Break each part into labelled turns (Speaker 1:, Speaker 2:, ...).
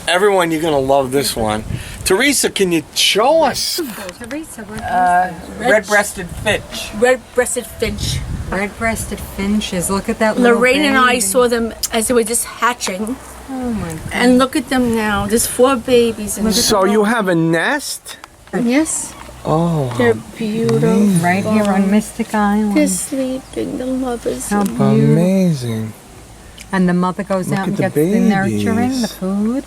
Speaker 1: Everyone, you're gonna love this one. Teresa, can you show us?
Speaker 2: Teresa, what
Speaker 3: Red-breasted finch.
Speaker 4: Red-breasted finch.
Speaker 2: red-breasted finches. Look at that little
Speaker 4: Lorraine and I
Speaker 2: baby.
Speaker 4: saw them as they were just hatching.
Speaker 2: Oh my God.
Speaker 4: And look at them now. There's 4 babies. In
Speaker 1: So you have a nest?
Speaker 4: Yes.
Speaker 1: Oh,
Speaker 4: They're beautiful.
Speaker 2: Right here on Mystic Island.
Speaker 4: They're sleeping. The mothers.
Speaker 2: How beautiful.
Speaker 1: amazing.
Speaker 2: And the mother goes
Speaker 1: Look
Speaker 2: out and
Speaker 1: at the
Speaker 2: gets the nurturing,
Speaker 1: babies.
Speaker 2: the food.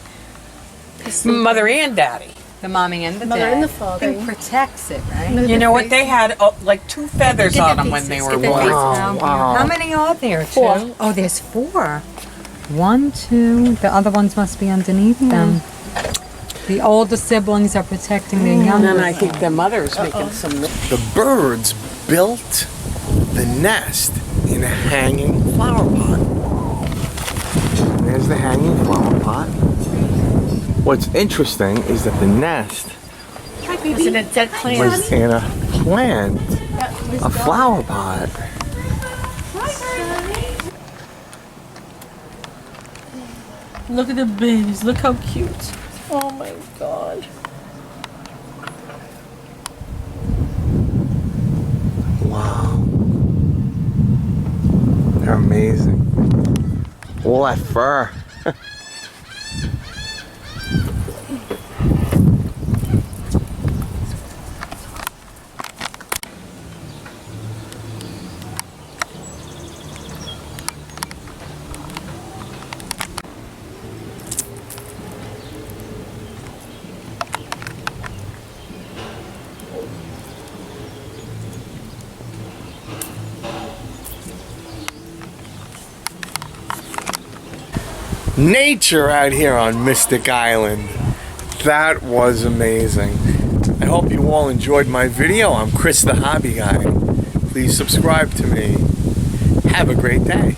Speaker 3: Mother and daddy.
Speaker 2: The mommy and the
Speaker 4: Mother
Speaker 2: dad.
Speaker 4: and the father.
Speaker 2: It protects it, right?
Speaker 4: Look at
Speaker 3: You
Speaker 4: the
Speaker 3: know what?
Speaker 4: face.
Speaker 3: They had like 2 feathers
Speaker 4: Get
Speaker 3: on
Speaker 4: the
Speaker 3: them when
Speaker 4: pieces,
Speaker 3: they
Speaker 4: get
Speaker 3: were
Speaker 4: the
Speaker 3: born.
Speaker 4: pieces.
Speaker 1: Wow, wow.
Speaker 2: How many are there?
Speaker 4: 4.
Speaker 2: 2? Oh, there's 4. 1, 2. The other ones must be underneath them. The older siblings are protecting their younger.
Speaker 3: And I think the mother's making some.
Speaker 1: The birds built the nest in a hanging flower pot. There's the hanging flower pot. What's interesting is that the nest
Speaker 4: Was it a dead plant?
Speaker 1: was in a plant, a flower pot.
Speaker 4: Look at the babies. Look how cute. Oh my God.
Speaker 1: Wow. They're amazing. All that fur. Nature out here on Mystic Island. That was amazing. I hope you all enjoyed my video. I'm Chris the Hobby Guy. Please subscribe to me. Have a great day.